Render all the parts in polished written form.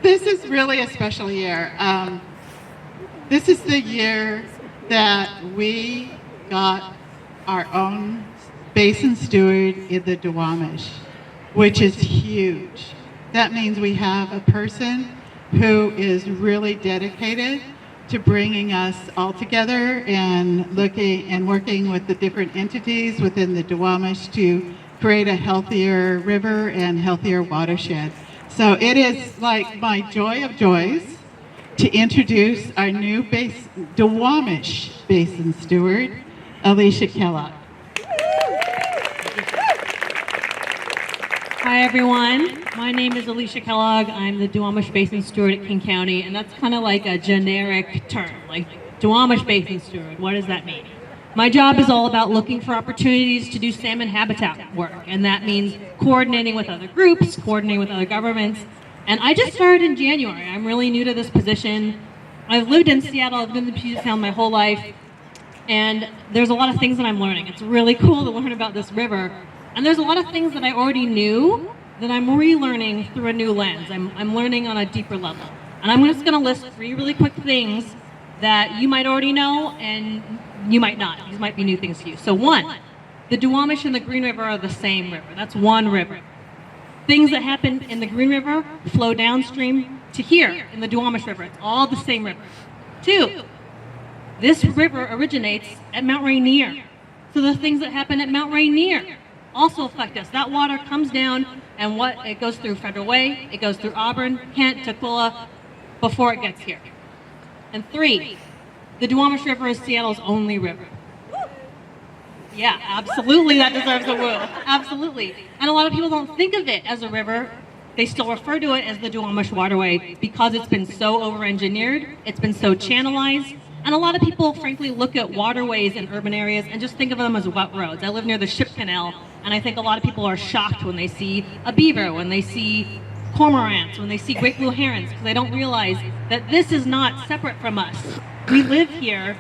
This is really a special year. This is the year that we got our own basin steward in the Duwamish, which is huge. That means we have a person who is really dedicated to bringing us all together and looking and working with the different entities within the Duwamish to create a healthier river and healthier watershed. So it is like my joy of joys to introduce our new Duwamish Basin Steward, Alicia Kellogg. Hi everyone, my name is Alicia Kellogg. I'm the Duwamish Basin Steward at King County, and that's kind of like a generic term, like Duwamish Basin Steward. What does that mean? My job is all about looking for opportunities to do salmon habitat work, and that means coordinating with other groups, coordinating with other governments. And I just started in January. I'm really new to this position. I've lived in Seattle, I've lived in Puget Sound my whole life, and there's a lot of things that I'm learning. It's really cool to learn about this river. And there's a lot of things that I already knew that I'm relearning through a new lens. I'm learning on a deeper level. And I'm just gonna list 3 really quick things that you might already know and you might not. These might be new things to you. So 1, the Duwamish and the Green River are the same river. That's one river. Things that happen in the Green River flow downstream to here in the Duwamish River. It's all the same river. 2, this river originates at Mount Rainier. So the things that happen at Mount Rainier also affect us. That water comes down and it goes through Federal Way, it goes through Auburn, Kent, Tukwila, before it gets here. And 3, the Duwamish River is Seattle's only river. Yeah, absolutely, that deserves a woo. Absolutely. And a lot of people don't think of it as a river. They still refer to it as the Duwamish Waterway because it's been so over-engineered, it's been so channelized, and a lot of people, frankly, look at waterways in urban areas and just think of them as wet roads. I live near the Ship Canal, and I think a lot of people are shocked when they see a beaver, when they see cormorants, when they see great blue herons, because they don't realize that this is not separate from us. We live here,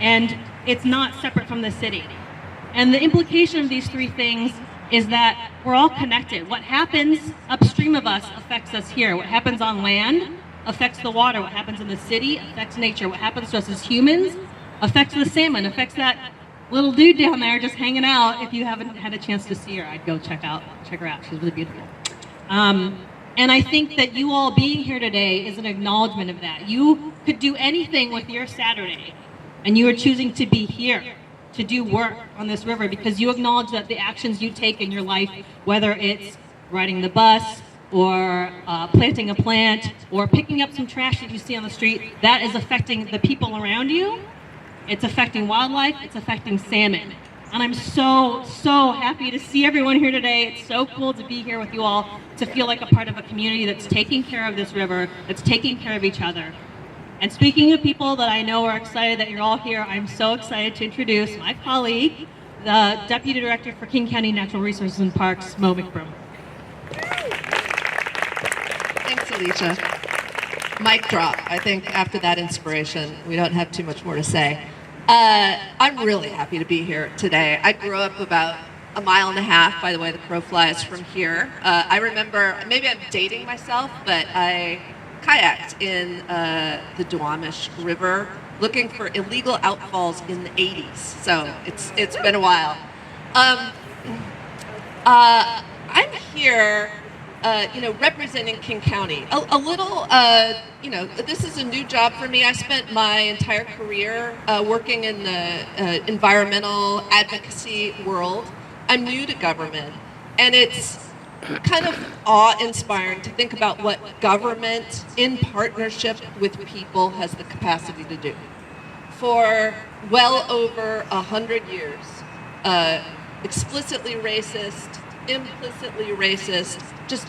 and it's not separate from the city. And the implication of these 3 things is that we're all connected. What happens upstream of us affects us here. What happens on land affects the water. What happens in the city affects nature. What happens to us as humans affects the salmon, affects that little dude down there just hanging out. If you haven't had a chance to see her, I'd go check her out. She's really beautiful. And I think that you all being here today is an acknowledgement of that. You could do anything with your Saturday, and you are choosing to be here to do work on this river because you acknowledge that the actions you take in your life, whether it's riding the bus or planting a plant or picking up some trash that you see on the street, that is affecting the people around you. It's affecting wildlife, it's affecting salmon. And I'm so, so happy to see everyone here today. It's so cool to be here with you all, to feel like a part of a community that's taking care of this river, that's taking care of each other. And speaking of people that I know are excited that you're all here, I'm so excited to introduce my colleague, the Deputy Director for King County Natural Resources and Parks, Mo McBroom. Thanks, Alicia. Mic drop. I think after that inspiration, we don't have too much more to say. I'm really happy to be here today. I grew up about a mile and a half, by the way the crow flies, from here. I remember, maybe I'm dating myself, but I kayaked in the Duwamish River looking for illegal outfalls in the 80s. So it's been a while. I'm here representing King County. A little, this is a new job for me. I spent my entire career working in the environmental advocacy world. I'm new to government, and it's kind of awe-inspiring to think about what government in partnership with people has the capacity to do. For well over 100 years, explicitly racist, implicitly racist, just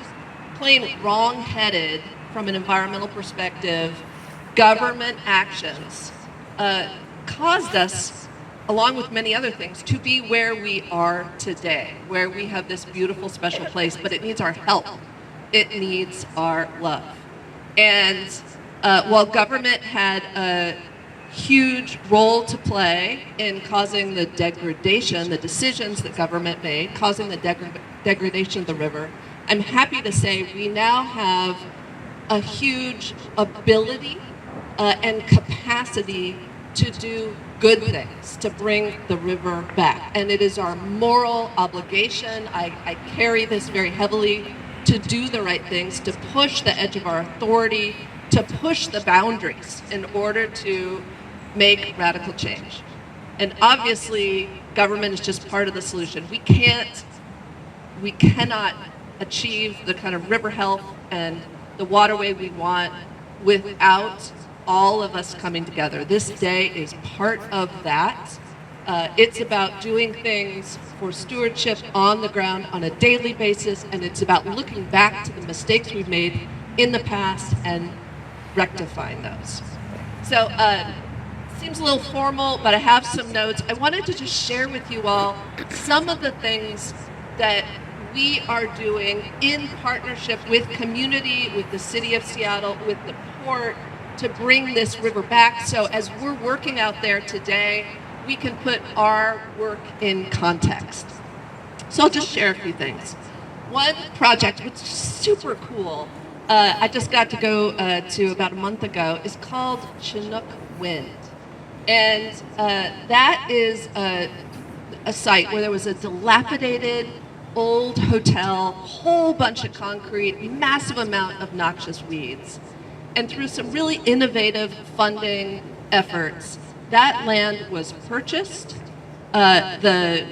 plain wrong-headed from an environmental perspective, government actions caused us, along with many other things, to be where we are today, where we have this beautiful, special place, but it needs our help. It needs our love. And while government had a huge role to play in causing the degradation, the decisions that government made, causing the degradation of the river, I'm happy to say we now have a huge ability and capacity to do good things, to bring the river back. And it is our moral obligation, I carry this very heavily, to do the right things, to push the edge of our authority, to push the boundaries in order to make radical change. And obviously, government is just part of the solution. We cannot achieve the kind of river health and the waterway we want without all of us coming together. This day is part of that. It's about doing things for stewardship on the ground on a daily basis, and it's about looking back to the mistakes we've made in the past and rectifying those. So, seems a little formal, but I have some notes. I wanted to just share with you all some of the things that we are doing in partnership with community, with the city of Seattle, with the port, to bring this river back. So as we're working out there today, we can put our work in context. So I'll just share a few things. One project, which is super cool, I just got to go to about a month ago, is called Chinook Wind. And that is a site where there was a dilapidated old hotel, whole bunch of concrete, massive amount of noxious weeds. And through some really innovative funding efforts, that land was purchased. The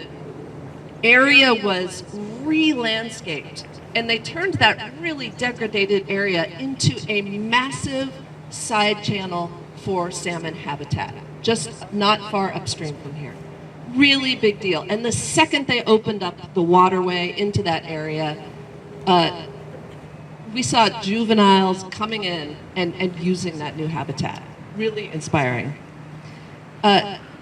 area was re-landscaped, and they turned that really degraded area into a massive side channel for salmon habitat, just not far upstream from here. Really big deal. And the second they opened up the waterway into that area, we saw juveniles coming in and using that new habitat. Really inspiring.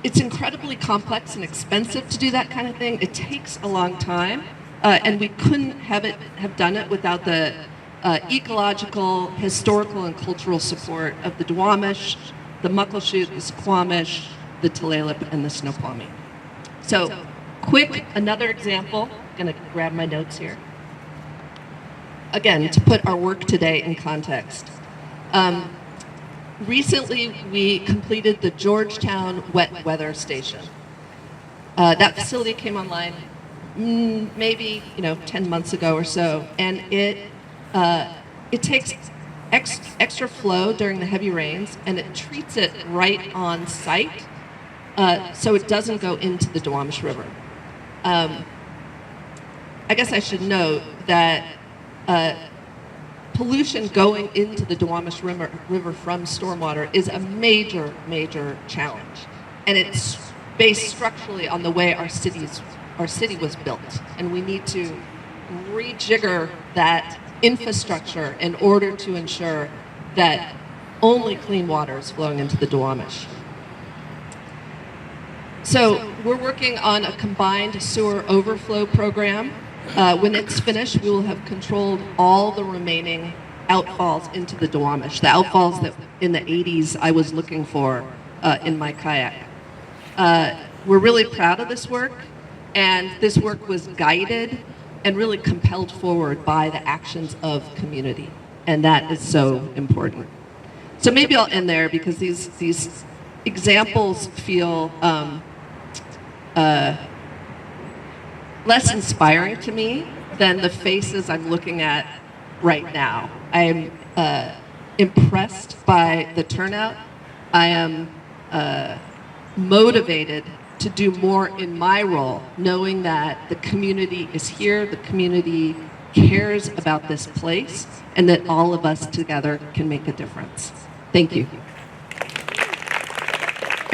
It's incredibly complex and expensive to do that kind of thing. It takes a long time, and we couldn't have done it without the ecological, historical, and cultural support of the Duwamish, the Muckleshoot, the Squamish, the Tulalip, and the Snoqualmie. So, quick, another example. I'm gonna grab my notes here. Again, to put our work today in context. Recently, we completed the Georgetown Wet Weather Station. That facility came online maybe 10 months ago or so, and it takes extra flow during the heavy rains, and it treats it right on site, so it doesn't go into the Duwamish River. I guess I should note that pollution going into the Duwamish River from stormwater is a major, major challenge. And it's based structurally on the way our city was built. And we need to rejigger that infrastructure in order to ensure that only clean water is flowing into the Duwamish. So we're working on a combined sewer overflow program. When it's finished, we will have controlled all the remaining outfalls into the Duwamish, the outfalls that in the 80s I was looking for in my kayak. We're really proud of this work, and this work was guided and really compelled forward by the actions of community, and that is so important. So maybe I'll end there because these examples feel less inspiring to me than the faces I'm looking at right now. I am impressed by the turnout. I am motivated to do more in my role, knowing that the community is here, the community cares about this place, and that all of us together can make a difference. Thank you.